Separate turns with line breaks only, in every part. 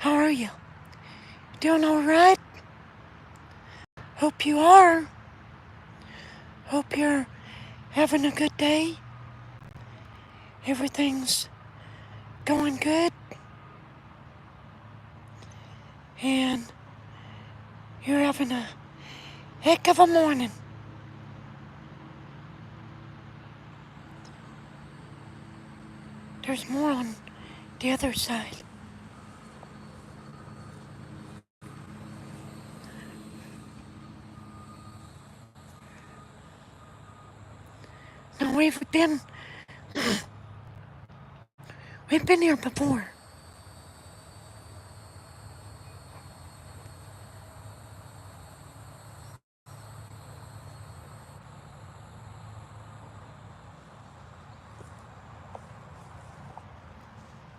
How are you? Doing alright? Hope you are. Hope you're having a good day. Everything's going good. And you're having a heck of a morning. There's more on the other side. Now we've been here before.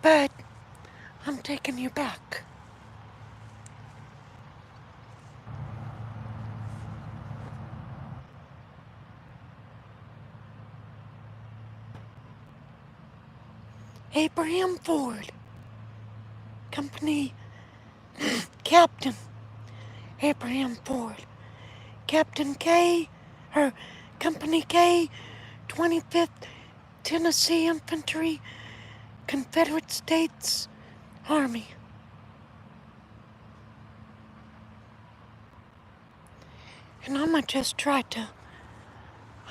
But I'm taking you back. Abraham Ford, Company Captain Abraham Ford, Captain K, or Company K, 25th Tennessee Infantry, Confederate States Army. And I'ma just try to,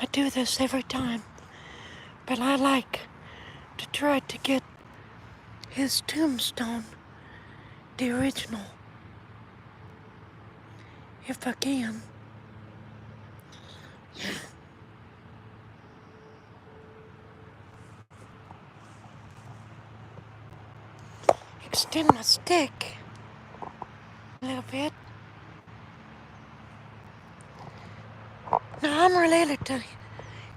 I do this every time, but I like to try to get his tombstone, the original, if I can. Extend my stick a little bit. Now I'm related to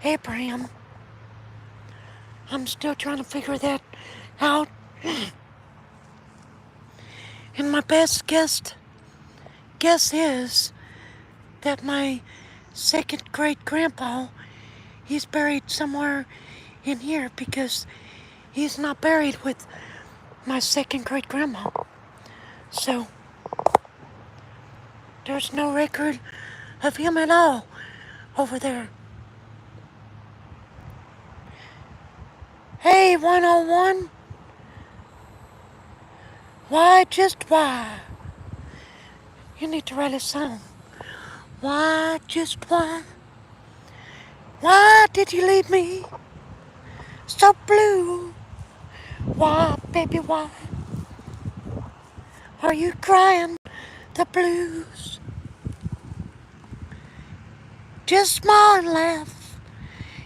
Abraham. I'm still trying to figure that out. And my best guess is that my second great grandpa, he's buried somewhere in here because he's not buried with my second great grandma. So there's no record of him at all over there. Hey, 101. Why, just why? You need to write a song. Why, just why? Why did you leave me so blue? Why, baby, why are you crying the blues? Just smile and laugh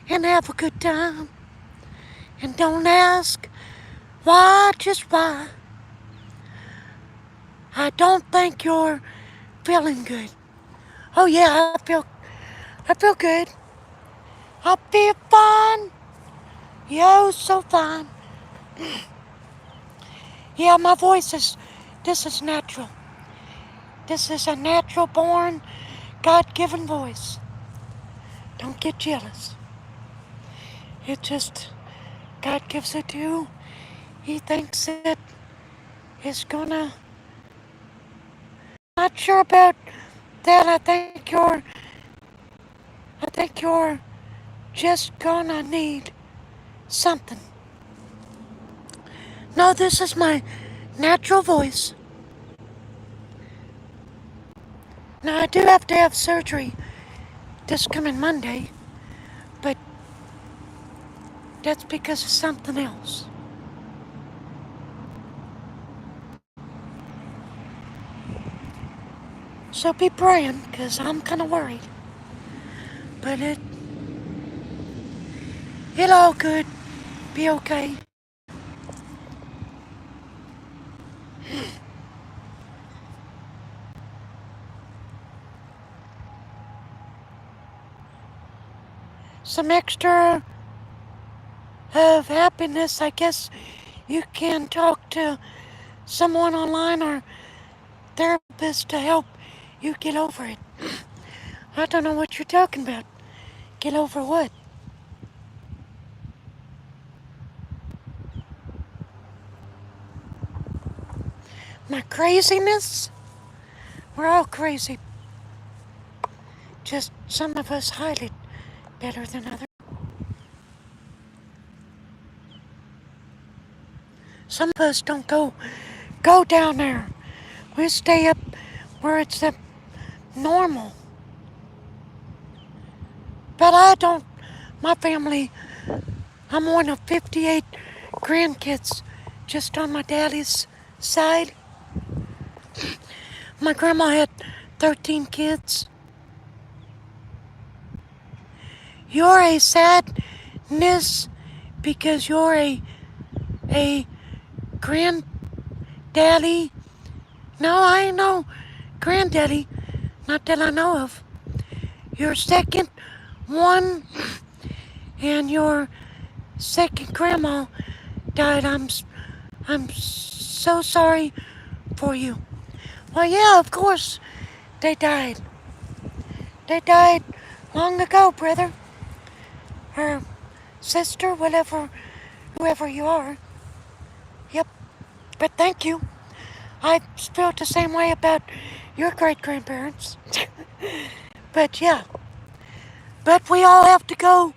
and have a good time. And don't ask why, just why. I don't think you're feeling good. Oh yeah, I feel good. I feel fine. Yo, so fine. Yeah, my voice this is natural. This is a natural born, God-given voice. Don't get jealous. It just, God gives it to you. He thinks it is gonna, not sure about that. I think you're just gonna need something. No, this is my natural voice. Now, I do have to have surgery this coming Monday, but that's because of something else. So be praying, because I'm kind of worried. But it'll all good. Be okay. Some extra of happiness, I guess you can talk to someone online or therapist to help you get over it. I don't know what you're talking about. Get over what? my craziness. We're all crazy. Just some of us hide it better than others. Some of us don't go down there. We stay up where it's normal. But I don't. My family, I'm one of 58 grandkids just on my daddy's side. My grandma had 13 kids. You're a sadness because you're a granddaddy. No, I ain't no granddaddy, not that I know of. Your second one and your second grandma died. I'm so sorry for you. Well, yeah, of course they died. They died long ago, brother. Her sister, whoever you are. Yep. But thank you. I felt the same way about your great grandparents. But yeah. But we all have to go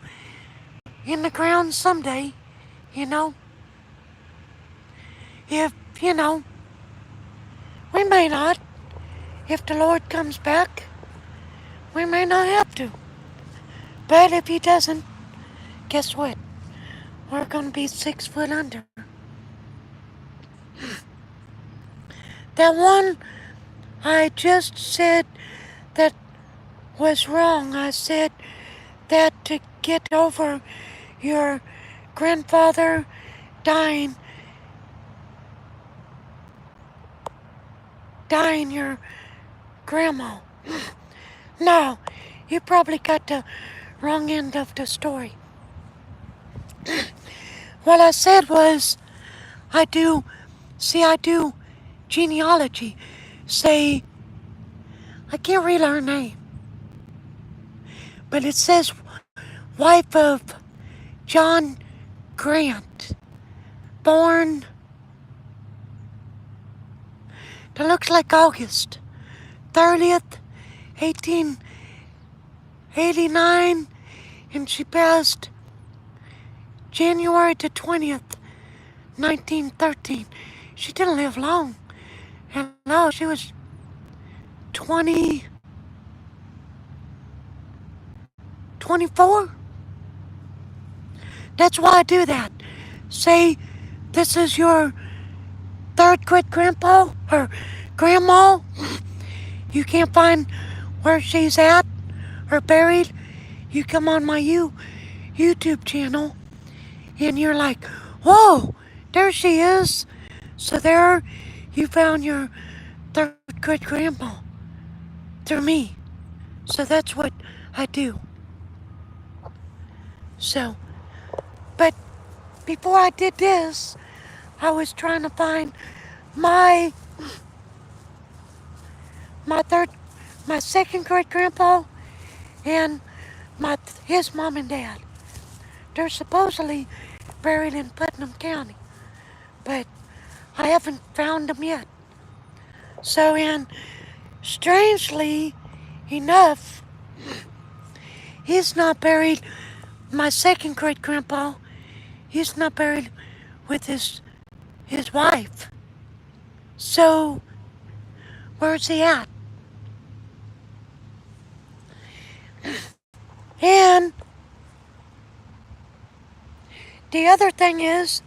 in the ground someday, you know. If, we may not. If the Lord comes back, we may not have to. But if He doesn't, guess what? We're going to be 6 foot under. That one I just said that was wrong. I said that to get over your grandfather dying, your grandma. No, you probably got the wrong end of the story. What I said was, I do genealogy. Say, I can't read her name, but it says wife of John Grant, born, that looks like August 30th, 1889, and she passed January the 20th, 1913. She didn't live long. And no, she was 24. That's why I do that. Say, this is your third great grandpa or grandma. You can't find where she's at or buried. You come on my YouTube channel and you're like, whoa, there she is. So there you found your third great grandma through me. So that's what I do. So, but before I did this, I was trying to find my second great grandpa and his mom and dad. They're supposedly buried in Putnam County, but I haven't found them yet. So, and strangely enough, he's not buried. My second great grandpa, he's not buried with his wife. So, where's he at? And the other thing is,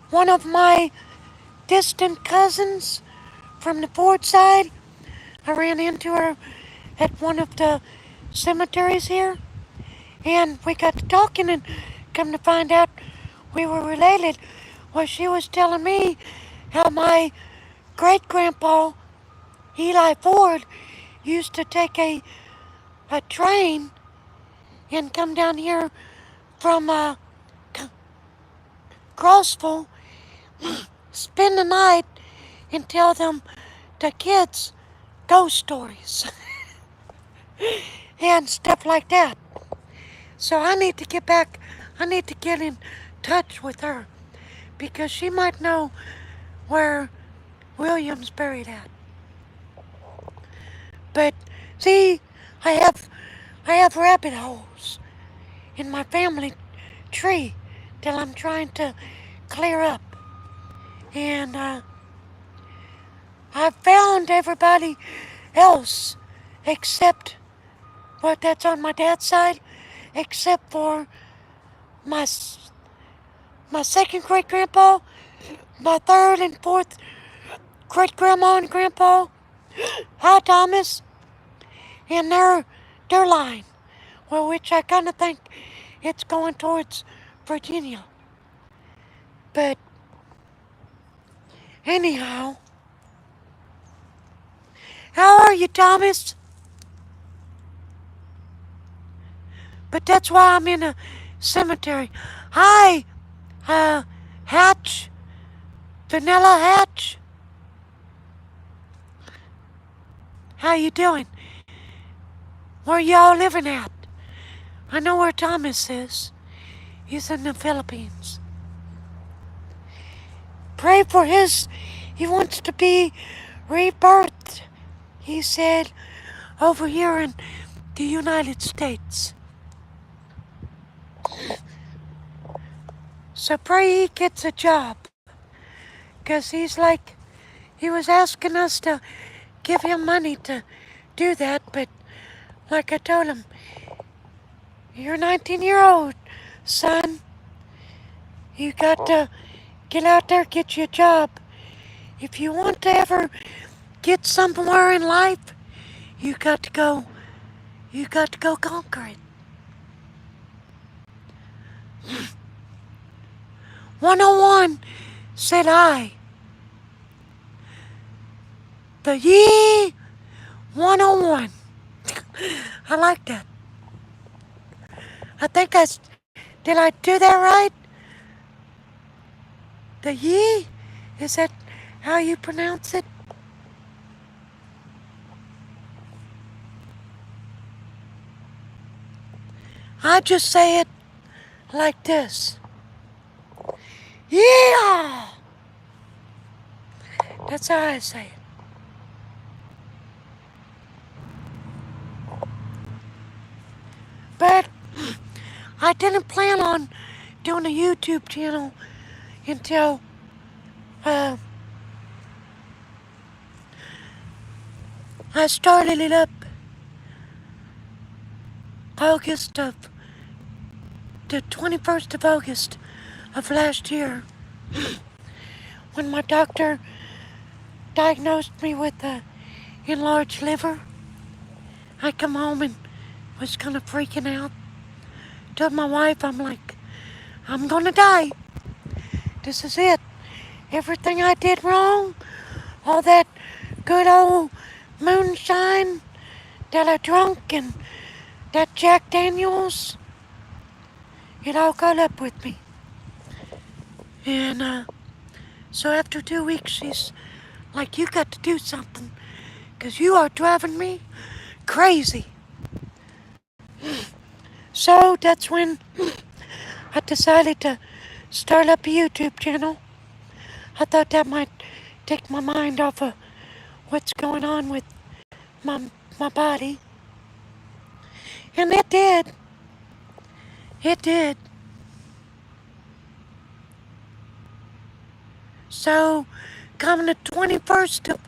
one of my distant cousins from the Ford side, I ran into her at one of the cemeteries here, and we got to talking, and come to find out we were related. Well, she was telling me how my great-grandpa, Eli Ford, used to take a train and come down here from Crossville, spend the night, and tell them the kids ghost stories and stuff like that. So I need to get in touch with her because she might know where William's buried at. But see, I have I have rabbit holes in my family tree that I'm trying to clear up. And I found everybody else except what that's on my dad's side, except for my my second great grandpa, my third and fourth great grandma and grandpa. Hi, Thomas, and their line, well, which I kind of think it's going towards Virginia. But anyhow, how are you, Thomas? But that's why I'm in a cemetery. Hi, uh, Hatch, Vanilla Hatch. How you doing? Where y'all living at? I know where Thomas is. He's in the Philippines. Pray for he wants to be rebirthed, he said, over here in the United States. So pray he gets a job. Because he was asking us to give him money to do that, but like I told him, you're a 19-year-old, son. You got to get out there, get you a job. If you want to ever get somewhere in life, you got to go conquer it. 101 said I. The Ye 101. I like that. I think did I do that right? The Ye? Is that how you pronounce it? I just say it like this. Yeah! That's how I say it. But I didn't plan on doing a YouTube channel until I started it up August of the 21st of August of last year when my doctor diagnosed me with an enlarged liver. I come home and was kind of freaking out. Told my wife, I'm like, I'm gonna die. This is it. Everything I did wrong, all that good old moonshine that I drunk and that Jack Daniels, it all caught up with me. And so after 2 weeks, she's like, you got to do something, 'cause you are driving me crazy. So that's when I decided to start up a YouTube channel. I thought that might take my mind off of what's going on with my body. And it did. It did. So, coming the 21st of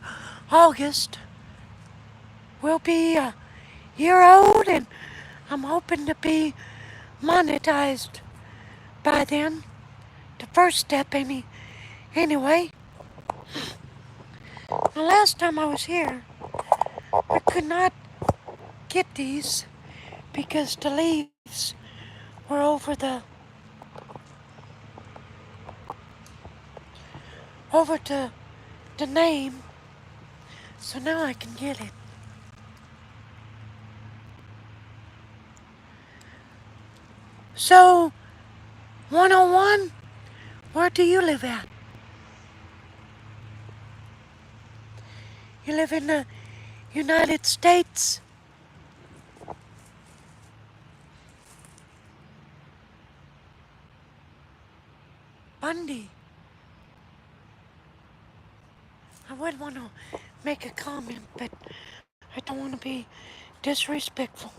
August, we'll be a year old, and I'm hoping to be monetized by then. The first step, anyway. The last time I was here, I could not get these because the leaves were over the name. So now I can get it. So, 101, where do you live at? You live in the United States? Bundy. I would want to make a comment, but I don't want to be disrespectful.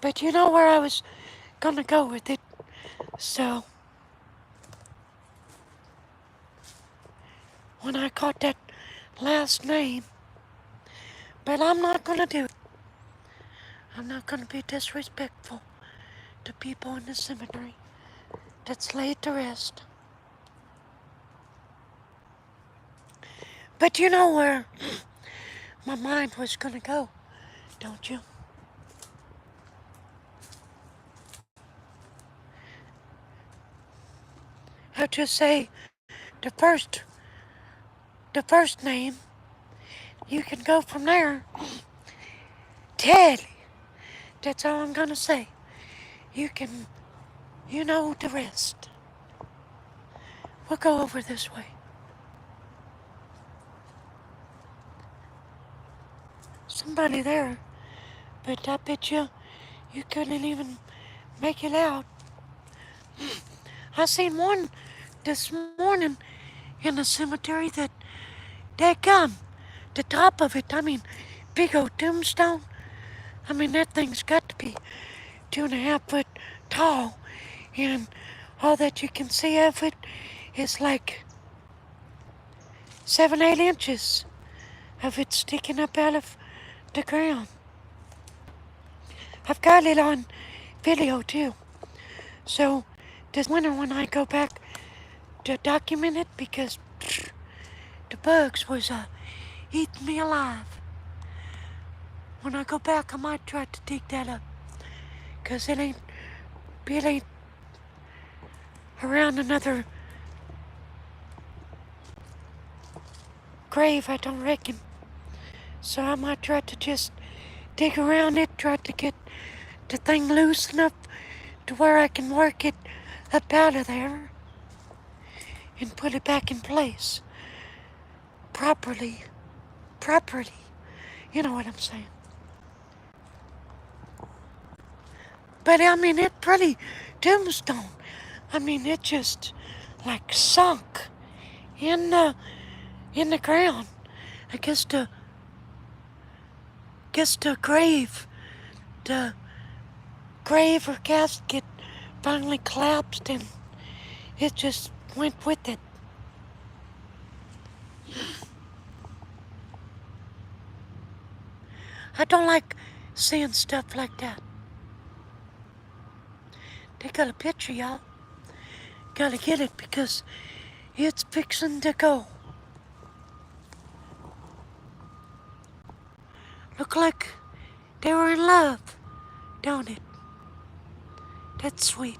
But you know where I was gonna go with it. So, when I caught that last name, but I'm not gonna do it. I'm not gonna be disrespectful to people in the cemetery that's laid to rest. But you know where my mind was gonna go, don't you? I'll just say the first the first name, you can go from there. Ted. That's all I'm gonna say. You can, you know the rest. We'll go over this way. Somebody there, but I bet you couldn't even make it out. I seen one this morning in the cemetery that they come. The top of it, I mean, big old tombstone. I mean, that thing's got to be 2.5 foot tall, and all that you can see of it is like 7, 8 inches of it sticking up out of the ground. I've got it on video too. So this winter when I go back to document it, because the bugs was eating me alive. When I go back, I might try to dig that up, 'cause it ain't around another grave, I don't reckon. So I might try to just dig around it, try to get the thing loose enough to where I can work it up out of there and put it back in place properly. Properly. You know what I'm saying. But I mean, it pretty tombstone. I mean, it just like sunk in the ground. I guess the grave or casket finally collapsed and it just went with it. I don't like seeing stuff like that. They got a picture, y'all. Gotta get it because it's fixing to go. Look like they were in love, don't it? That's sweet.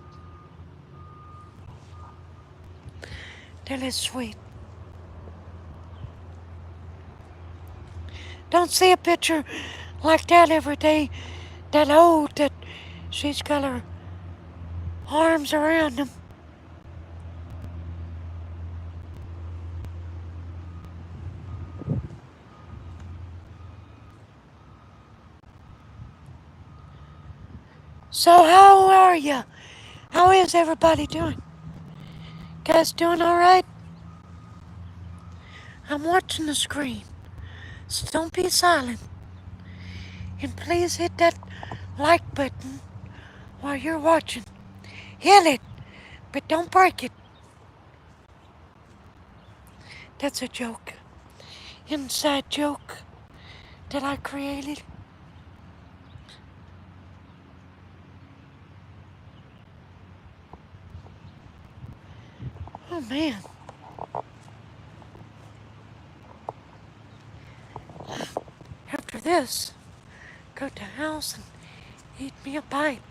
That is sweet. Don't see a picture like that every day. That old, that she's got her arms around him. So how are you? How is everybody doing? Guys doing alright? I'm watching the screen, so don't be silent. And please hit that like button while you're watching. Hit it, but don't break it. That's a joke. Inside joke that I created. Oh man. After this, go to the house and eat me a bite.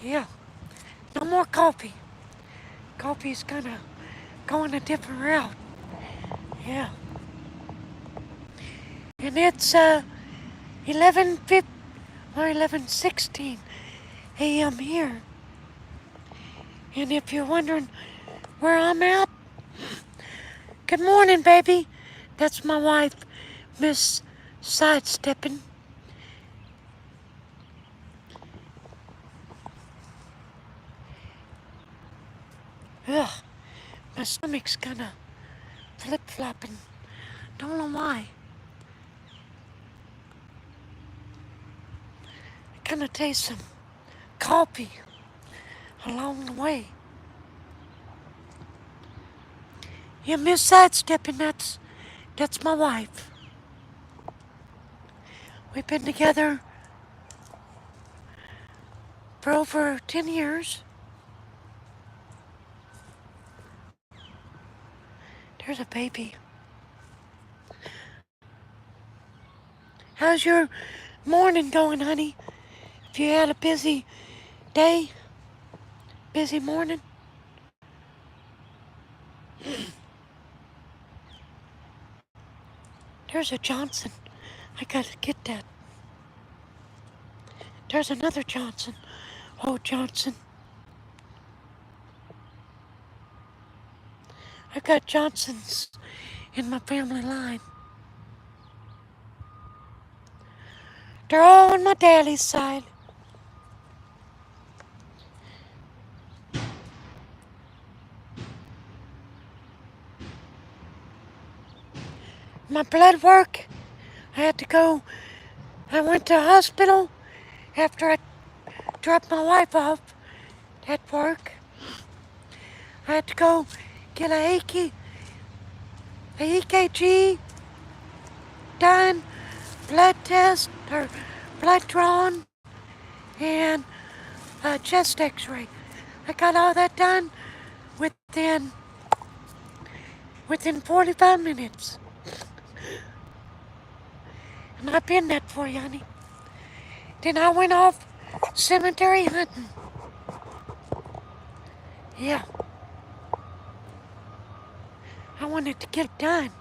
Yeah, no more coffee. Coffee's gonna go in a different route. Yeah. And it's 11:50 or 11:16 a.m. here. And if you're wondering where I'm at, good morning, baby. That's my wife, Miss Sidesteppin. Ugh, my stomach's gonna flip-flopping. Don't know why. I kind of taste some coffee along the way. Yeah, Miss Sidesteppin, that's my wife. We've been together for over 10 years. There's a baby. How's your morning going, honey? If you had a busy day, busy morning? There's a Johnson. I gotta get that. There's another Johnson. Oh, Johnson. I've got Johnsons in my family line. They're all on my daddy's side. My blood work, I had to go. I went to the hospital after I dropped my wife off at work. I had to go get a EKG done, blood test, or blood drawn, and a chest x-ray. I got all that done within 45 minutes. And I've been that for you, honey. Then I went off cemetery hunting. Yeah. I wanted to get it done.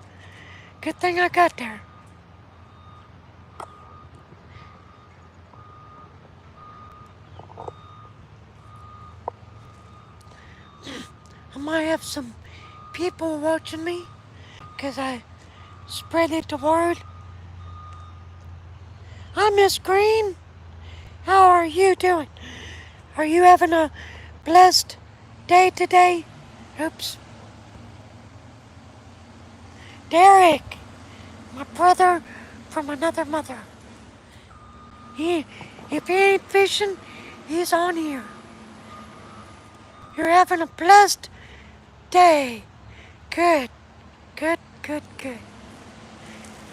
Good thing I got there. I might have some people watching me because I spread it the word. Hi, Miss Green. How are you doing? Are you having a blessed day today? Oops. Derek, my brother from another mother. If he ain't fishing, he's on here. You're having a blessed day. Good, good, good, good.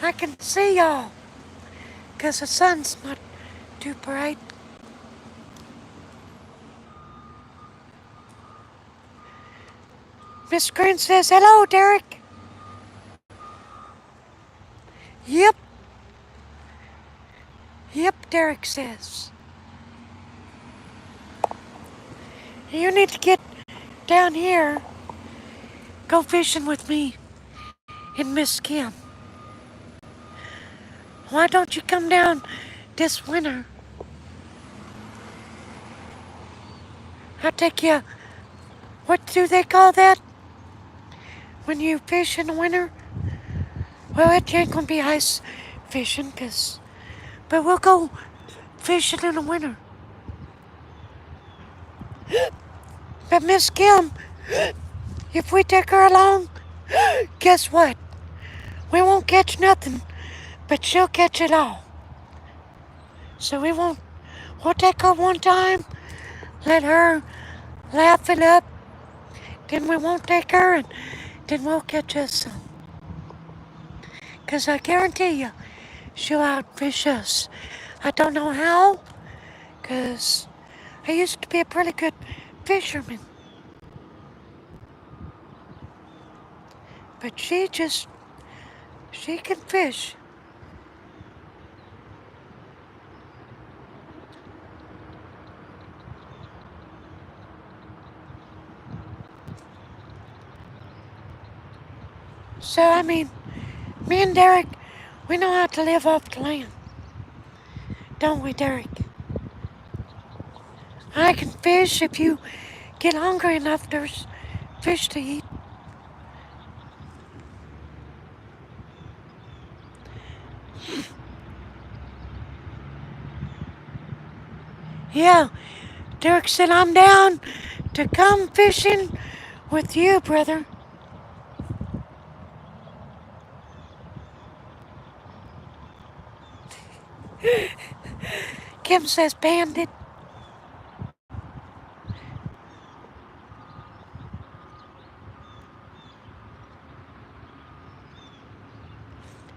I can see y'all, 'cause the sun's not too bright. Miss Green says, hello, Derek. Yep. Yep, Derek says. You need to get down here. Go fishing with me and Miss Kim. Why don't you come down this winter? I'll take you. What do they call that? When you fish in the winter? Well, it ain't gonna be ice fishing, but we'll go fishing in the winter. But Miss Kim, if we take her along, guess what? We won't catch nothing, but she'll catch it all. So we'll take her one time, let her laugh it up, then we won't take her, and then we'll catch us some. 'Cause I guarantee you, she'll outfish us. I don't know how, 'cause I used to be a pretty good fisherman. But she can fish. So, I mean, me and Derek, we know how to live off the land. Don't we, Derek? I can fish if you get hungry enough, there's fish to eat. Yeah, Derek said I'm down to come fishing with you, brother. Kim says bandit.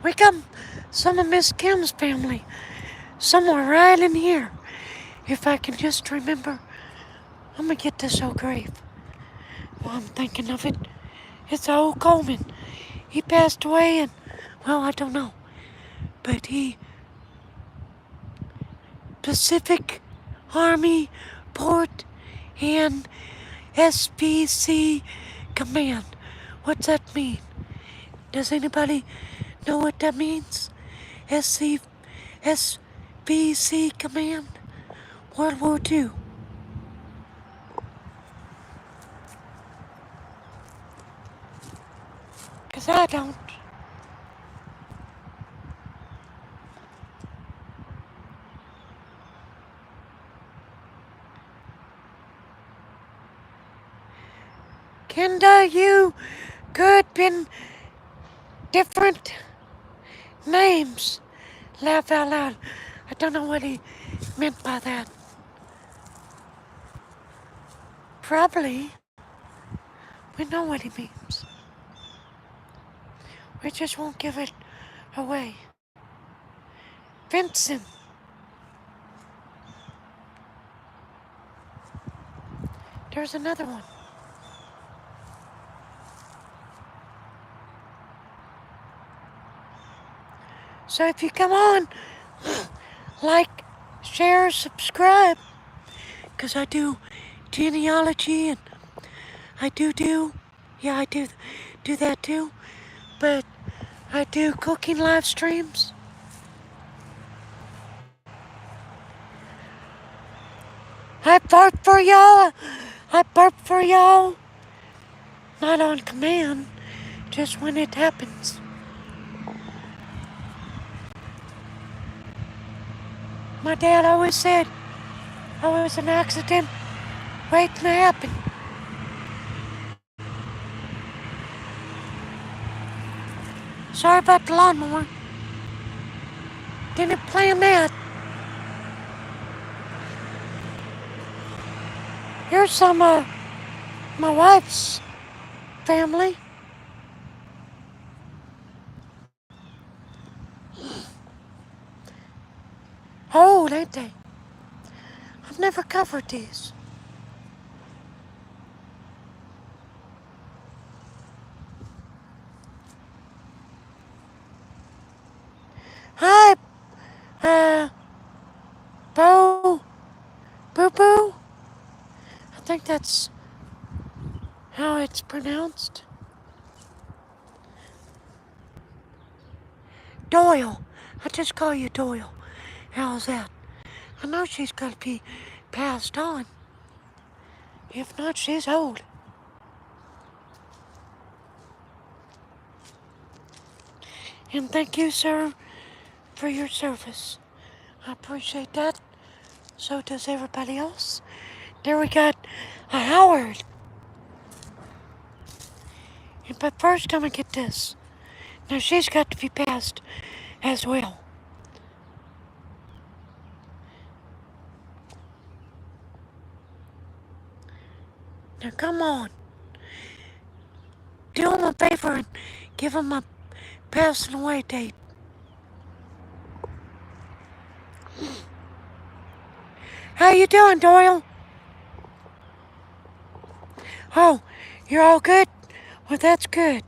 We come some of Miss Kim's family somewhere right in here. If I can just remember, I'm gonna get this old grave. While I'm thinking of it, it's old Coleman. He passed away and, well, I don't know. But he, Pacific Army Port and SBC Command. What's that mean? Does anybody know what that means? SBC Command? World War II. 'Cause I don't. Kenda, you good been different names. Laugh out loud. I don't know what he meant by that. Probably. We know what he means. We just won't give it away. Vincent. There's another one. So if you come on, like, share, subscribe, because I do genealogy and I do that too, but I do cooking live streams. I burp for y'all. Not on command, just when it happens. My dad always said I was an accident waiting to happen. Sorry about the lawnmower. Didn't plan that. Here's some of my wife's family. Old, ain't they? I've never covered these. Hi, Boo Boo. I think that's how it's pronounced. Doyle. I just call you Doyle. How's that? I know she's got to be passed on. If not, she's old. And thank you, sir, for your service. I appreciate that. So does everybody else. There we got a Howard. But first, I'm gonna get this. Now, she's got to be passed as well. Now, come on. Do him a favor and give him a passing away date. How you doing, Doyle? Oh, you're all good? Well, that's good.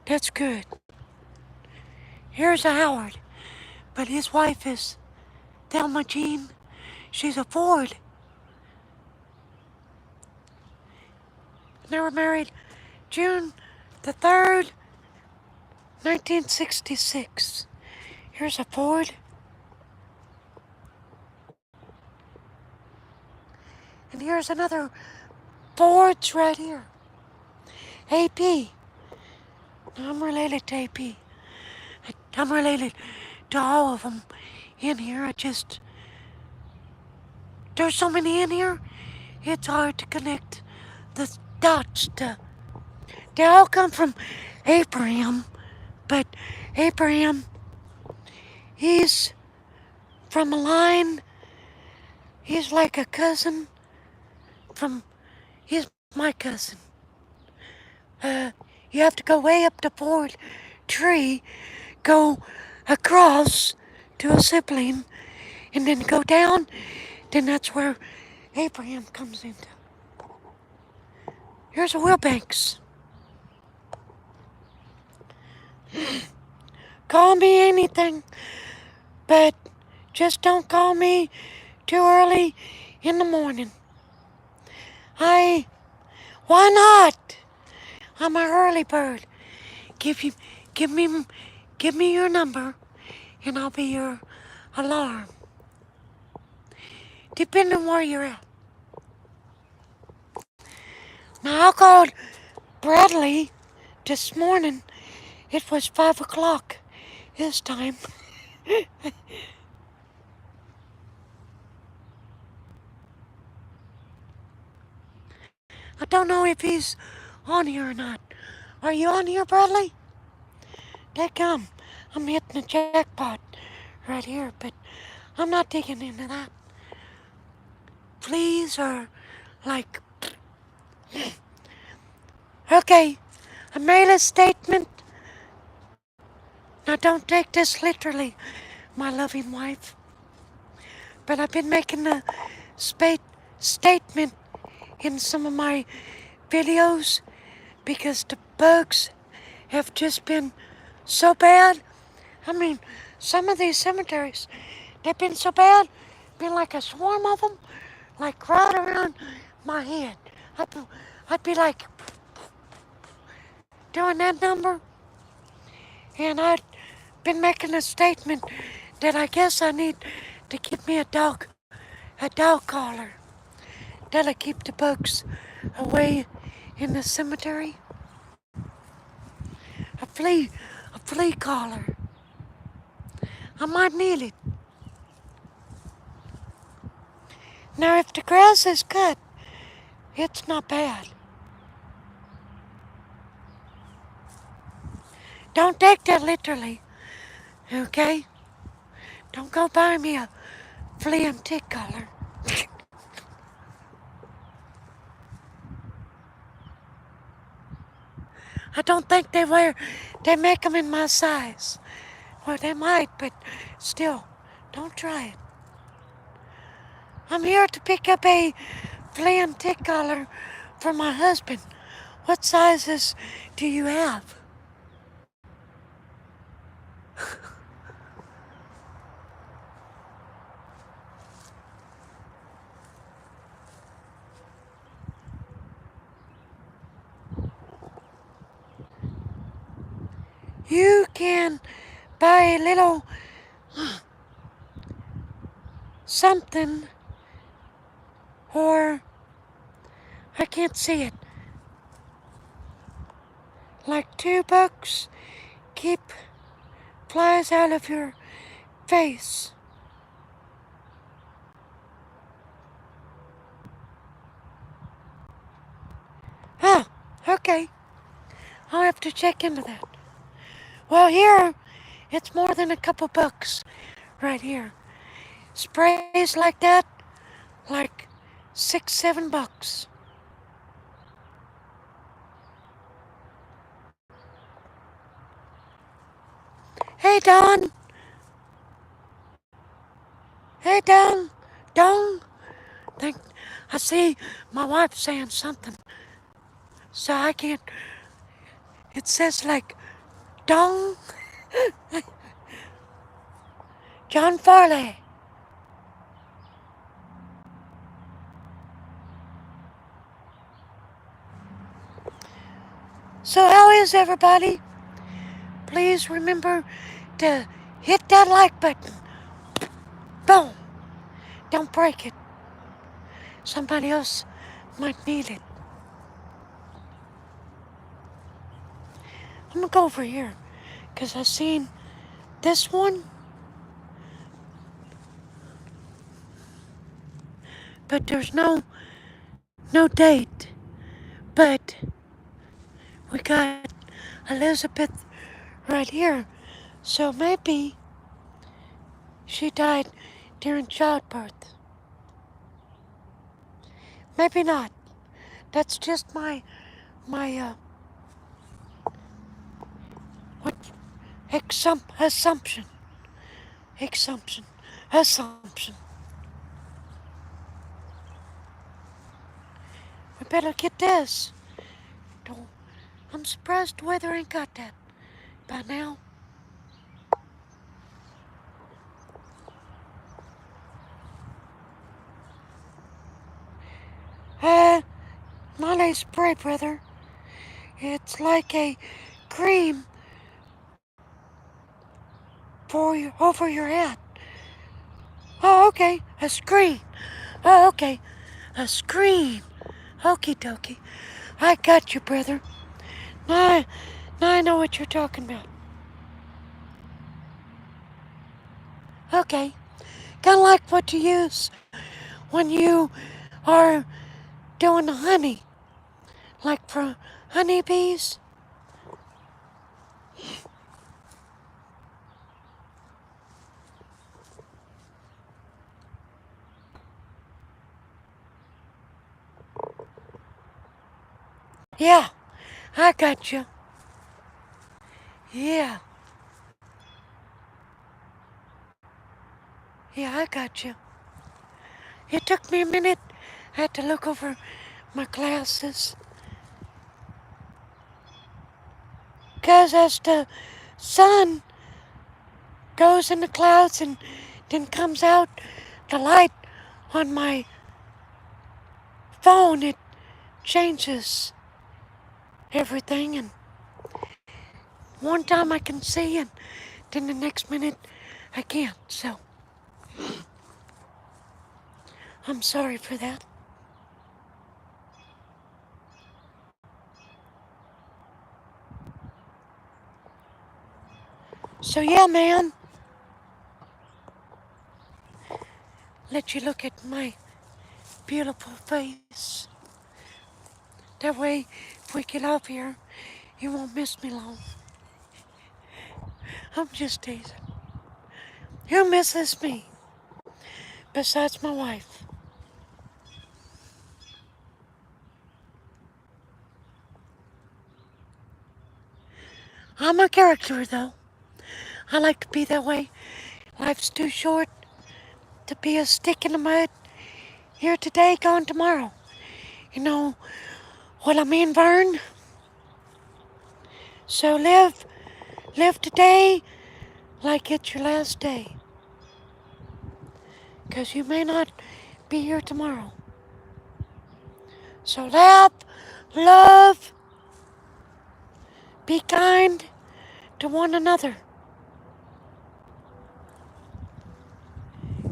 That's good. Here's a Howard, but his wife is Thelma Jean. She's a Ford. They were married June the 3rd, 1966. Here's a Ford. And here's another Ford's right here. AP. I'm related to AP. I'm related to all of them in here. There's so many in here, it's hard to connect the dots to. They all come from Abraham, but Abraham, he's from a line. He's like a cousin from, he's my cousin. You have to go way up the board tree, go across to a sibling, and then go down. Then that's where Abraham comes into. Here's a Wilbanks. Call me anything, but just don't call me too early in the morning. Why not? I'm an early bird. Give you, give me, give me your number, and I'll be your alarm. Depending where you're at. Now I called Bradley this morning. It was 5 o'clock his time. I don't know if he's on here or not. Are you on here, Bradley? Dadgum, I'm hitting the jackpot right here, but I'm not digging into that. Fleas are like... Okay, I made a statement. Now don't take this literally, my loving wife. But I've been making a statement in some of my videos because the bugs have just been so bad. I mean, some of these cemeteries, they've been so bad, been like a swarm of them, like right around my head. I'd be like doing that number, and I'd been making a statement that I guess I need to get me a dog collar. That'll keep the bugs away in the cemetery. A flea collar. I might need it. Now if the grass is cut, it's not bad. Don't take that literally, okay? Don't go buy me a flea and tick collar. I don't think they make them in my size. Well, they might, but still, don't try it. I'm here to pick up a flea and tick collar for my husband. What sizes do you have? You can buy a little something, or I can't see it. Like $2. Keep flies out of your face. Ah, okay. I'll have to check into that. Well, here, it's more than a couple bucks right here. Sprays like that, like $6-7. Hey, Don. Hey, Don. Don. I see my wife saying something, so I can't. It says like, Don. John Farley. So how is everybody? Please remember to hit that like button. Boom. Don't break it. Somebody else might need it. I'm gonna go over here because I seen this one, but there's no date. But we got Elizabeth right here, so maybe she died during childbirth. Maybe not. That's just my what assumption. Assumption. Assumption. We better get this. Don't, I'm surprised the weather ain't got that by now. Not a spray, brother. It's like a cream for your, over your head. Oh, okay. A screen. Oh, okay. A screen. Okie dokie. I got you, brother. Now I know what you're talking about. Okay. Kind of like what you use when you are doing the honey. Like for honeybees. Yeah, I got you. Yeah. Yeah, I got you. It took me a minute. I had to look over my glasses. 'Cause as the sun goes in the clouds and then comes out, the light on my phone, it changes everything. And one time I can see and then the next minute I can't. So I'm sorry for that. So yeah, man. Let you look at my beautiful face. That way, if we get off here, you won't miss me long. I'm just teasing. Who misses me besides my wife? I'm a character, though. I like to be that way. Life's too short to be a stick in the mud. Here today, gone tomorrow. You know what I mean, Vern? So live today like it's your last day. 'Cause you may not be here tomorrow. So laugh, love, be kind to one another.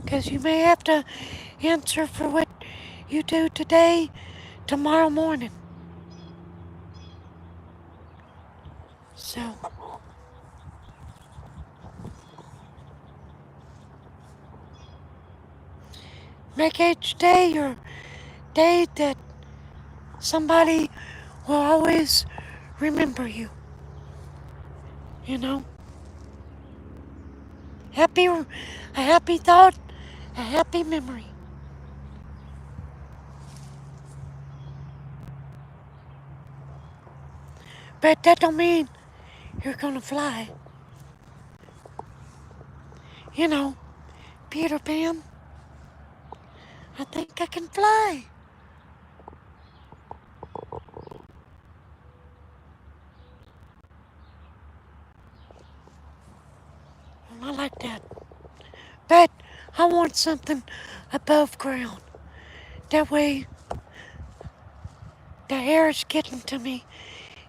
'Cause you may have to answer for what you do today, tomorrow morning. So, make each day your day that somebody will always remember you. You know? A happy thought, a happy memory. But that don't mean you're gonna fly. You know, Peter Pan, I think I can fly. I like that. But I want something above ground. That way the air is getting to me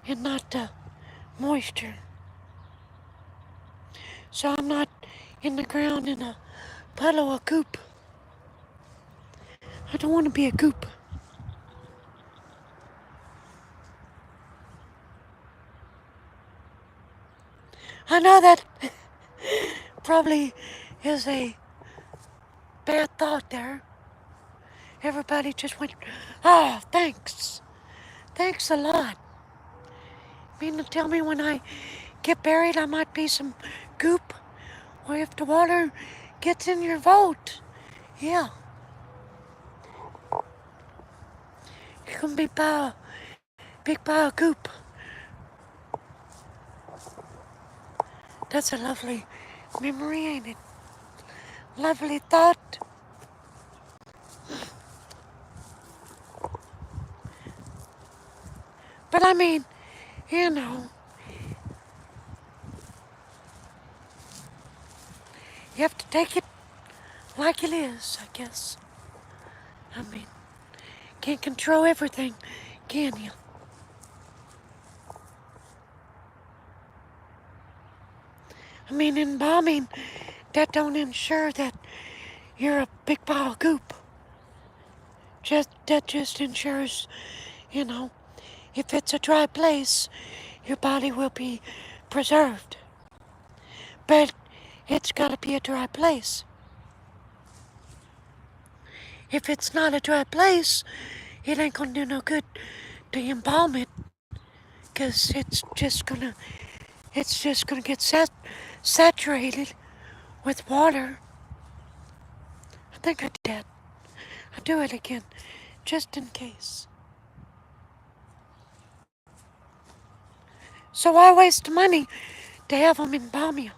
and not the moisture. So I'm not in the ground in a puddle of goop. I don't want to be a goop. I know that probably is a bad thought there. Everybody just went, oh, thanks. Thanks a lot. Mean to tell me when I get buried I might be some goop? Or if the water gets in your vote, Yeah, you can be big by a goop. That's a lovely memory, ain't it? Lovely thought. But I mean, you know, you have to take it like it is, I guess. I mean, can't control everything, can you? I mean, embalming, that don't ensure that you're a big pile of goop. That just ensures, you know, if it's a dry place, your body will be preserved. But it's gotta be a dry place. If it's not a dry place, it ain't gonna do no good to embalm it, 'cause it's just gonna get saturated with water. I think I did that. I'll do it again, just in case. So why waste money to have them embalm you?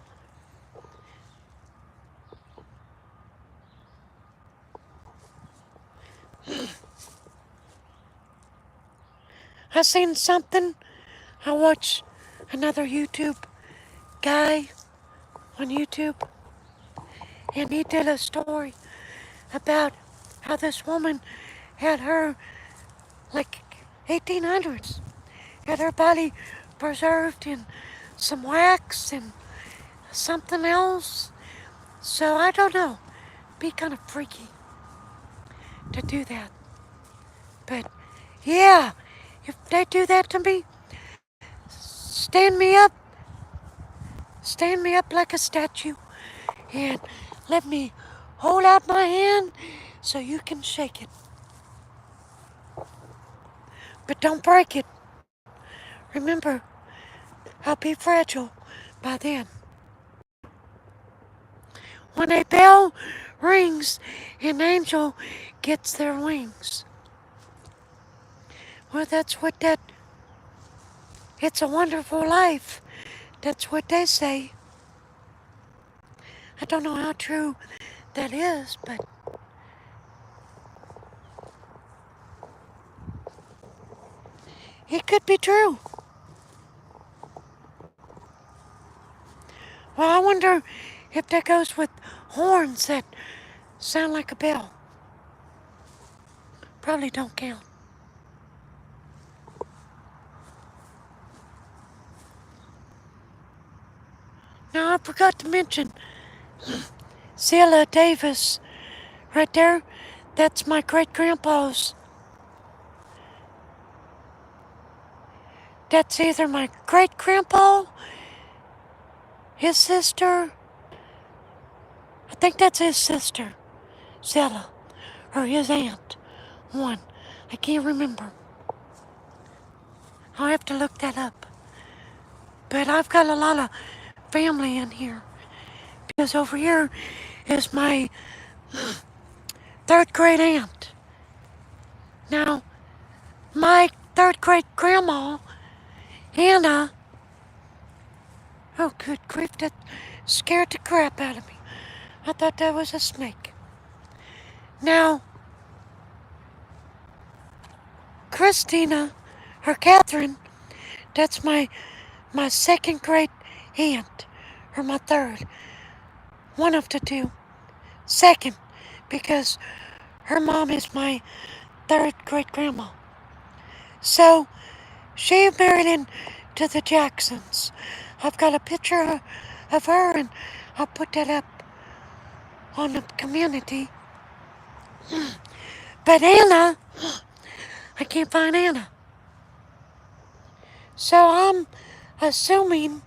I seen something. I watched another YouTube guy on YouTube, and he did a story about how this woman had her, like 1800s, had her body preserved in some wax and something else. So I don't know, be kind of freaky to do that. But yeah, if they do that to me, stand me up, stand me up like a statue, and let me hold out my hand so you can shake it. But don't break it. Remember, I'll be fragile by then. When a bell rings, an angel gets their wings. Well, that's what that, it's a wonderful life. That's what they say. I don't know how true that is, but it could be true. Well, I wonder if that goes with horns that sound like a bell. Probably don't count. Now, I forgot to mention Zilla Davis right there. That's my great grandpa's. That's either my great grandpa, his sister. I think that's his sister, Zilla, or his aunt. One. I can't remember. I'll have to look that up. But I've got a lot of family in here. Because over here is my third great aunt. Now, my third great grandma, Anna, oh good grief, that scared the crap out of me. I thought that was a snake. Now, Christina, or Catherine, that's my second great aunt, or my third. One of the two. Second, because her mom is my third great grandma. So, she married into the Jacksons. I've got a picture of her, and I'll put that up on the community. But Anna, I can't find Anna. So I'm assuming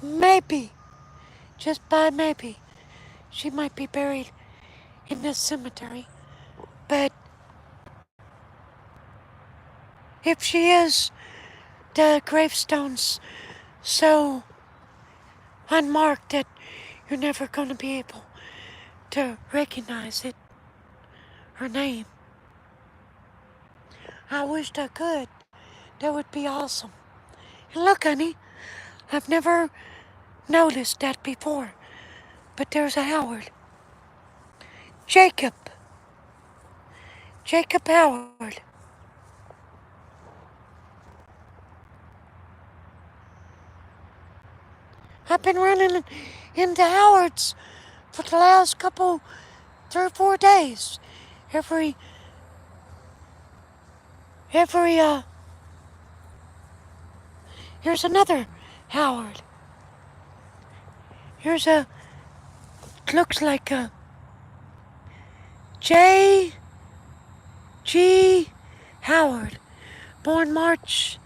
maybe, just by maybe, she might be buried in this cemetery. But if she is, the gravestone's so unmarked that you're never going to be able to recognize it. her name. I wished I could. That would be awesome. And look, honey, I've never noticed that before. But there's a Howard. Jacob. Jacob Howard. I've been running into Howards for the last couple, 3 or 4 days. Every, every, here's another Howard. Here's looks like a J. G. Howard, born March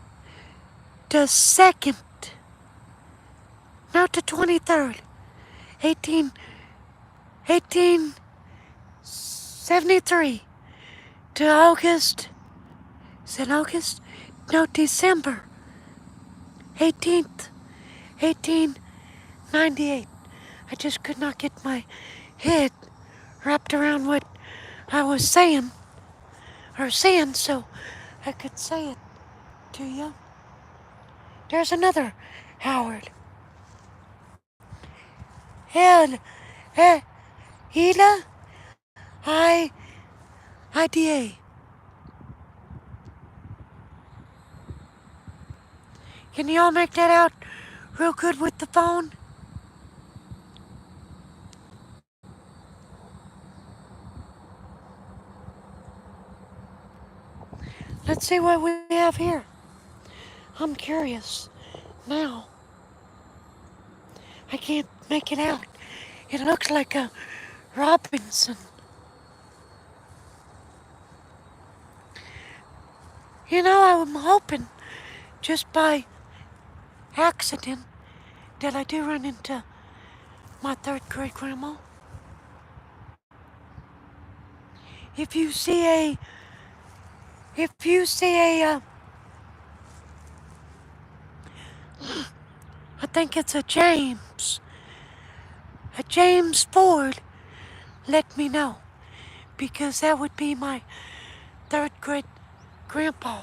the 2nd, not the 23rd, 1873 to August, is it August? No, December 18th, 1898. I just could not get my head wrapped around what I was saying, so I could say it to you. There's another Howard. And, Hila, IDA. Can y'all make that out real good with the phone? Let's see what we have here. I'm curious now. I can't make it out. It looks like a Robinson. You know, I'm hoping just by accident that I do run into my third great grandma. If you see a, I think it's a James Ford, let me know, because that would be my third great grandpa.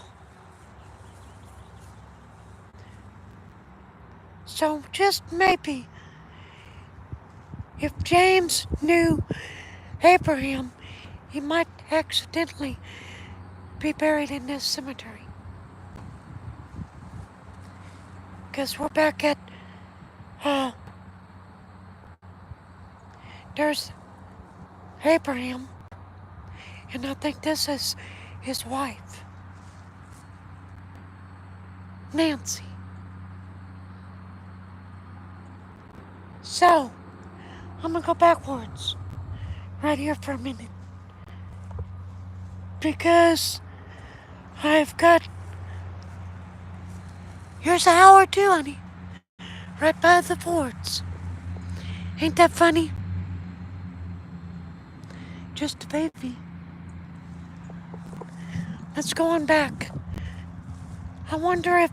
So just maybe, if James knew Abraham, he might accidentally be buried in this cemetery. Because we're back at, there's Abraham, and I think this is his wife, Nancy. So, I'm gonna go backwards right here for a minute, because I've got, here's a Howard too, honey, right by the Fords. Ain't that funny? Just a baby. Let's go on back. I wonder if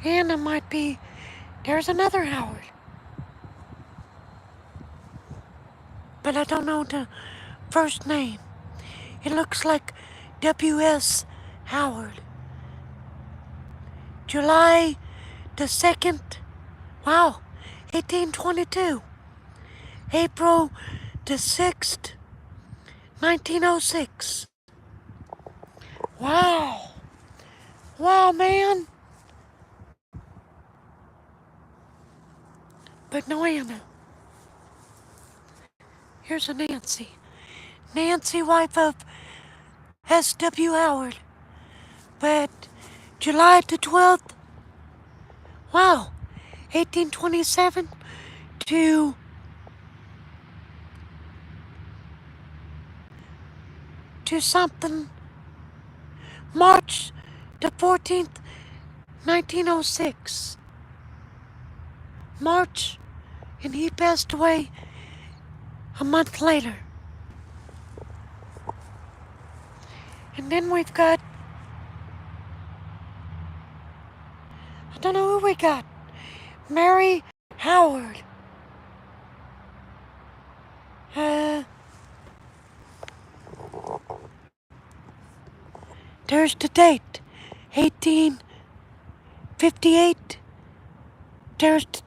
Anna might be, there's another Howard. But I don't know the first name. It looks like W.S. Howard. July the 2nd, wow, 1822. April the 6th, 1906. Wow. Wow, man. But no Anna. Here's a Nancy. Nancy, wife of S.W. Howard. But July the 12th, wow, 1827 to something, March the 14th, 1906. March, and he passed away a month later. And then we've got, I don't know who we got, Mary Howard. There's the date, 1858. There's the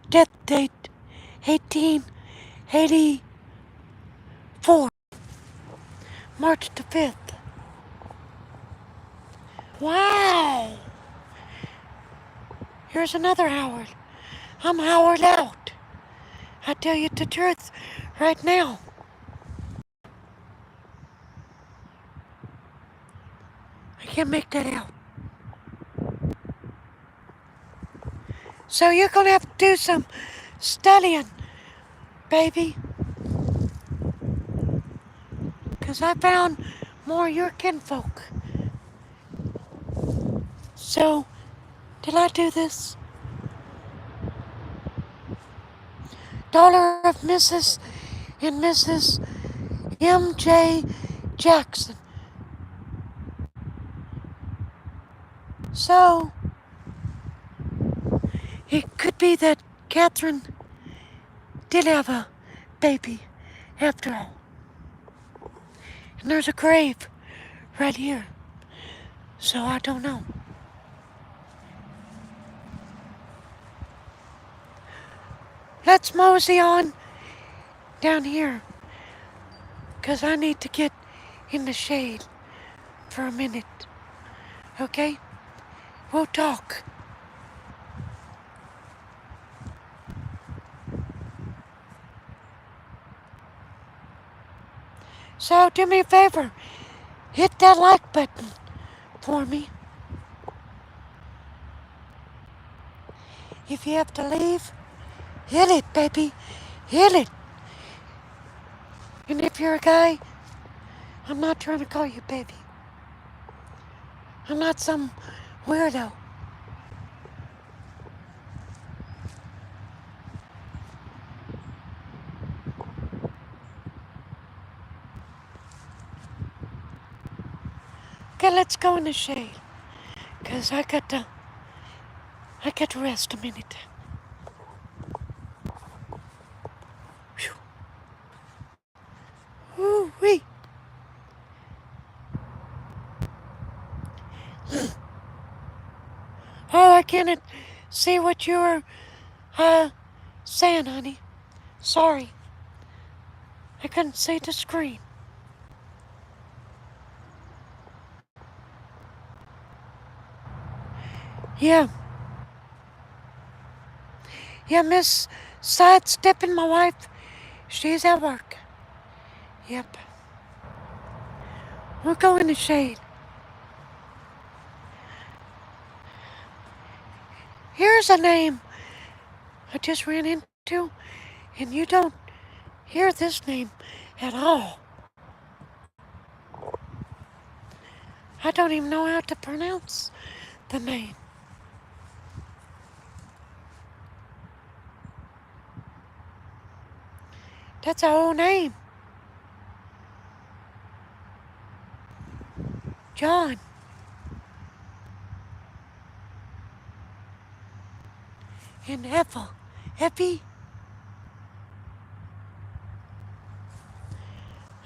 death date, 1884, March the 5th. Wow! Here's another Howard. I'm Howard out. I tell you the truth right now. I can't make that out. So you're gonna have to do some studying, baby. 'Cause I found more of your kinfolk. So, did I do this? Daughter of Mrs. and Mrs. M.J. Jackson. So, it could be that Catherine did have a baby after all. And there's a grave right here. So I don't know. Let's mosey on down here. 'Cause I need to get in the shade for a minute. Okay? We'll talk. So do me a favor. Hit that like button for me. If you have to leave, hit it, baby. Hit it. And if you're a guy, I'm not trying to call you baby. I'm not some weirdo. Okay, let's go in the shade. 'Cause I got to rest a minute. Ooh-wee. Oh, I can't see what you were saying, honey. Sorry. I couldn't see the screen. Yeah. Yeah, Miss Sidesteppin, my wife, she's at work. Yep. We'll go in the shade. Here's a name I just ran into, and you don't hear this name at all. I don't even know how to pronounce the name. That's our whole name. John. And Ethel. Effie.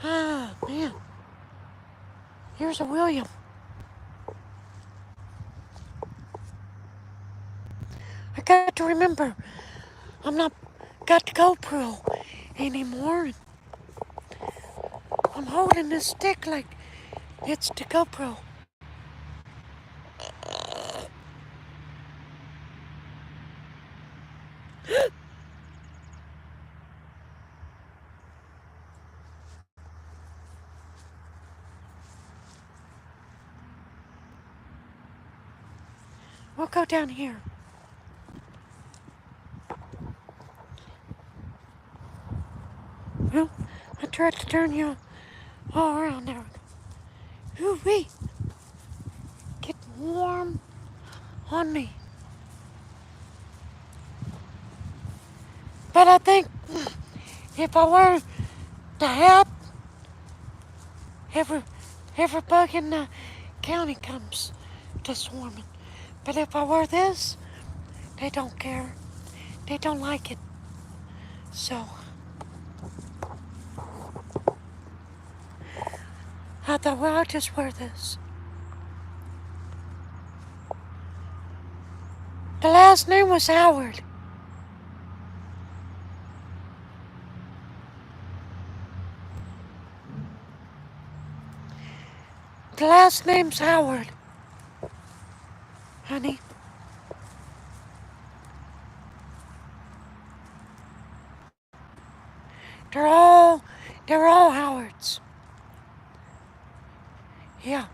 Ah, man. Here's a William. I got to remember, I'm not got the GoPro anymore. I'm holding this stick like it's the GoPro. We'll go down here. Well, I tried to turn you all around there. Ooh-wee. Get warm on me. But I think if I wear the hat, every bug in the county comes to swarming. But if I wear this, they don't care. They don't like it. So I thought, well, I'll just wear this. The last name was Howard. The last name's Howard, honey. They're all, they're all Howards. Yeah.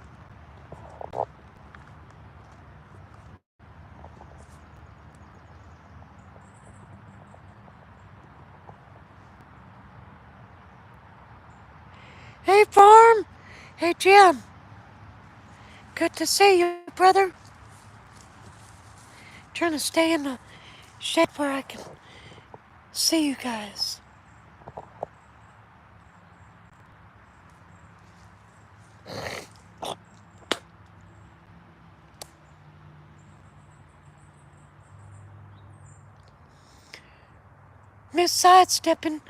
Hey, Farm. Hey, Jim. Good to see you, brother. Trying to stay in the shed where I can see you guys. Miss Sidesteppin,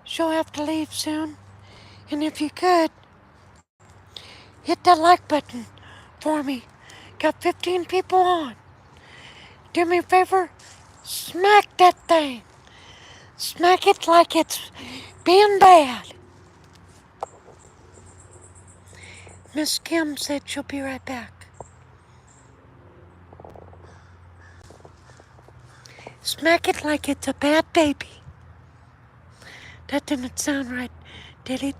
she'll have to leave soon. And if you could, hit that like button for me. Got 15 people on. Do me a favor, smack that thing. Smack it like it's being bad. Miss Kim said she'll be right back. Smack it like it's a bad baby. That didn't sound right, did it?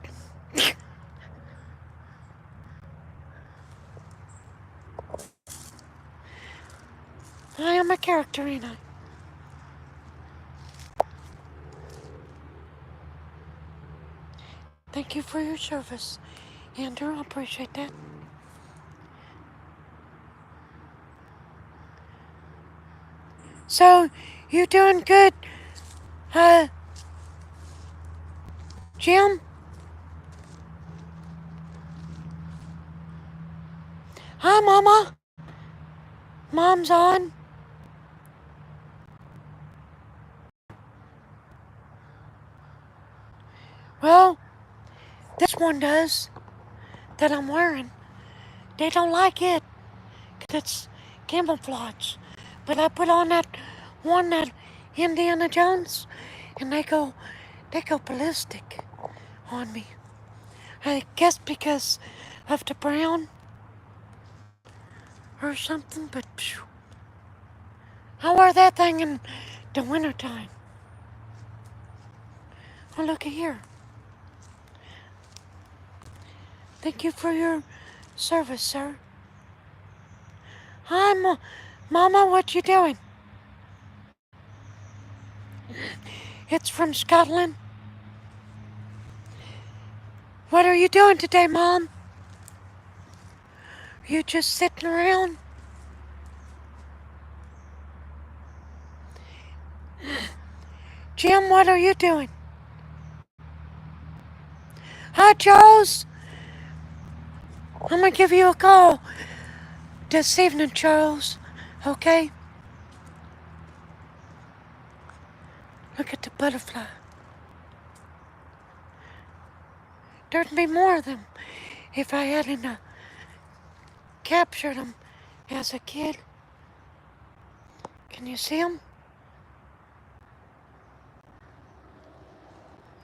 I am a character, ain't I? Thank you for your service, Andrew. I appreciate that. So, you doing good, Jim? Hi, Mama. Mom's on. Well, this one does, that I'm wearing. They don't like it, 'cause it's camouflage. But I put on that one that Indiana Jones, and they go ballistic on me. I guess because of the brown or something, but phew. I wear that thing in the wintertime. Oh, looky here. Thank you for your service, sir. Hi, Mama, what you doing? It's from Scotland. What are you doing today, Mom? Are you just sitting around? Jim, what are you doing? Hi, Charles. I'm gonna give you a call this evening, Charles. Okay? Look at the butterfly. There'd be more of them if I hadn't captured them as a kid. Can you see them?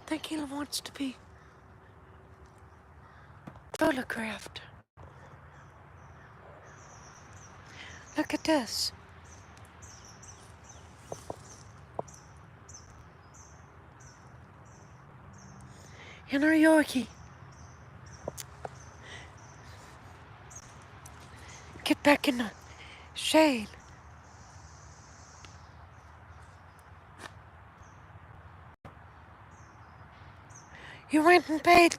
I think he wants to be photographed. Look at this. And our Yorkie. Get back in the shade. You went and paid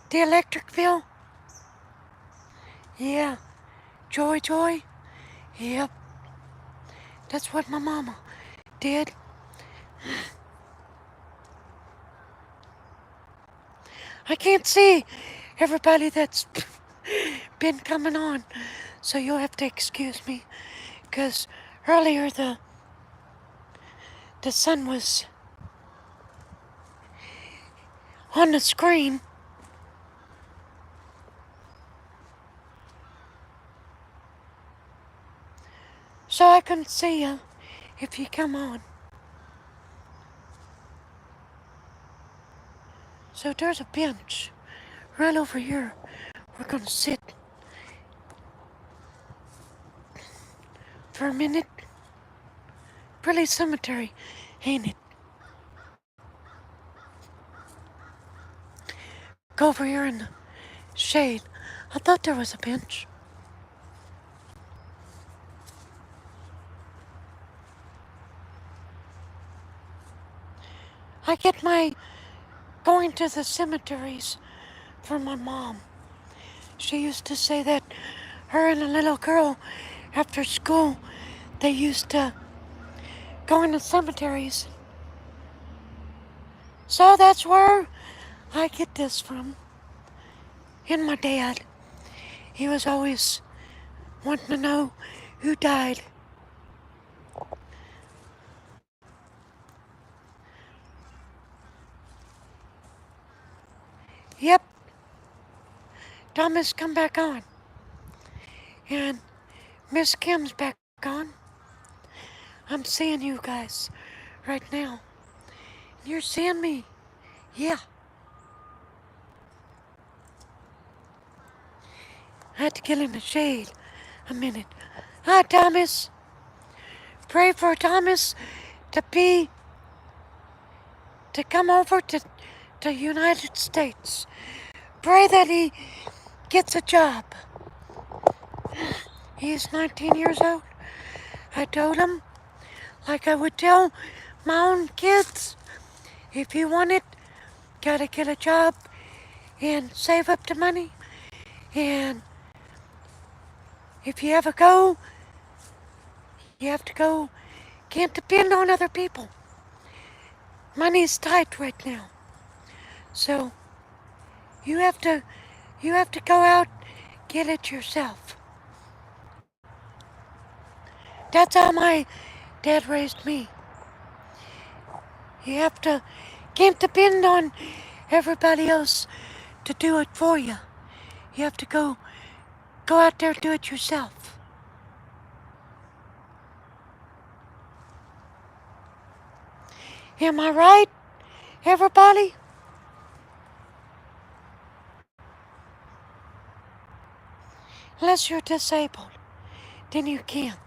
the electric bill? Yeah. Joy? Yep. That's what my mama did. I can't see everybody that's been coming on, so you'll have to excuse me, because earlier the sun was on the screen. So I couldn't see you. if you come on. So there's a bench right over here. We're gonna sit for a minute. Pretty cemetery, ain't it? Go over here in the shade. I thought there was a bench. I get my going to the cemeteries from my mom. She used to say that her and a little girl after school, they used to go in the cemeteries. So that's where I get this from. And my dad, he was always wanting to know who died. Yep, Thomas come back on. And Miss Kim's back on. I'm seeing you guys right now. You're seeing me. Yeah. I had to get in the shade a minute. Hi, Thomas. Pray for Thomas to come over to the United States. Pray that he gets a job. He's 19 years old. I told him, like I would tell my own kids, if you want it, gotta get a job and save up the money. And if you ever go, you have to go. Can't depend on other people. Money's tight right now. So you have to go out, get it yourself. That's how my dad raised me. You can't depend on everybody else to do it for you. You have to go out there and do it yourself. Am I right, everybody? Unless you're disabled, then you can't.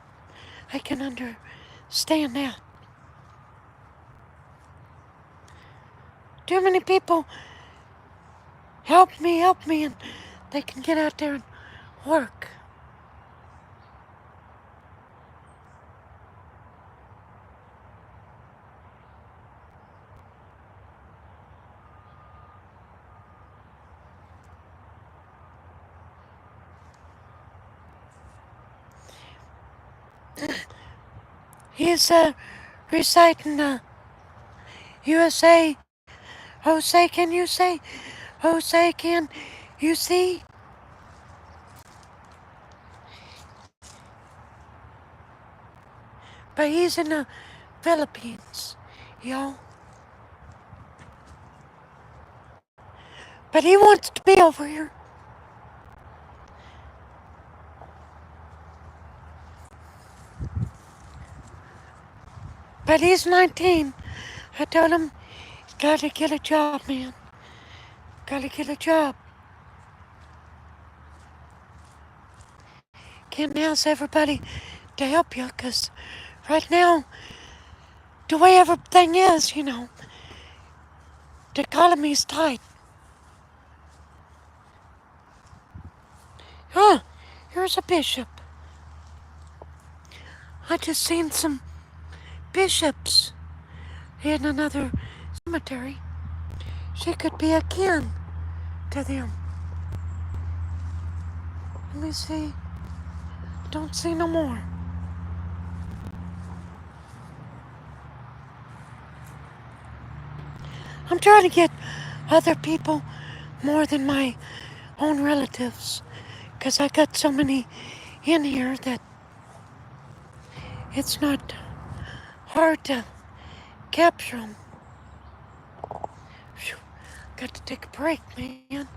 I can understand that. Too many people help me, and they can get out there and work. He's reciting the USA. Jose, can you say? Jose, can you see? But he's in the Philippines, yo. But he wants to be over here. But he's 19. I told him, he's got to get a job, man. Got to get a job. Can't ask everybody to help you, because right now, the way everything is, the economy's tight. Huh, here's a bishop. I just seen some bishops in another cemetery. She could be akin to them. Let me see. Don't see no more. I'm trying to get other people more than my own relatives, because I got so many in here that it's not hard to capture them. Whew. Got to take a break, man.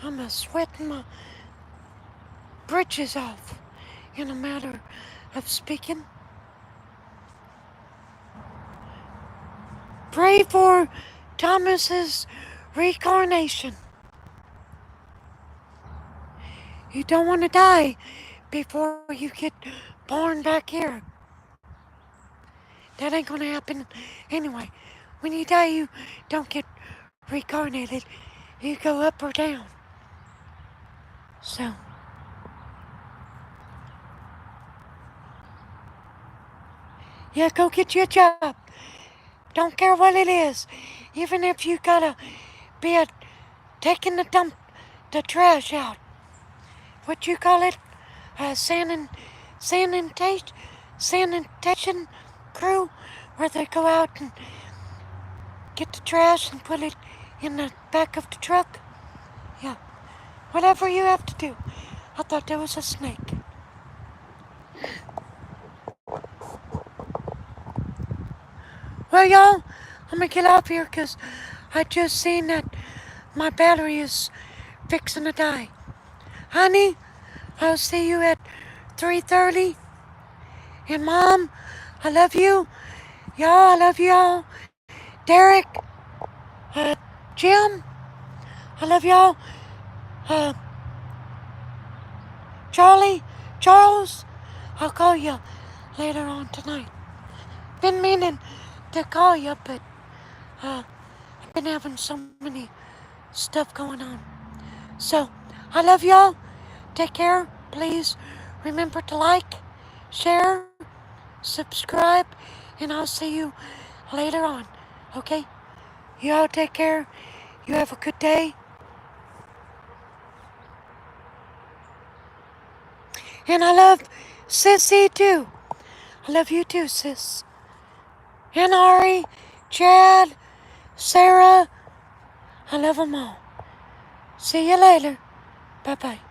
I'm sweating my britches off in a matter of speaking. Pray for Thomas's reincarnation. You don't want to die before you get born back here. That ain't gonna happen anyway. When you die, you don't get reincarnated. You go up or down. So, yeah, go get you a job. Don't care what it is. Even if you gotta be taking the trash out. What you call it? Sanitation, sanitation crew, where they go out and get the trash and put it in the back of the truck. Yeah, whatever you have to do. I thought there was a snake. Well, y'all, I'm gonna get off here because I just seen that my battery is fixing to die. Honey, I'll see you at 3:30. And Mom, I love you. Y'all, I love y'all. Derek, uh, Jim, I love y'all. Uh, Charlie, Charles, I'll call you later on tonight. Been meaning to call you, but I've been having so many stuff going on. So, I love y'all. Take care. Please remember to like, share, subscribe, and I'll see you later on. Okay? You all take care. You have a good day. And I love Sissy too. I love you too, sis. And Ari, Chad, Sarah. I love them all. See you later. Bye-bye.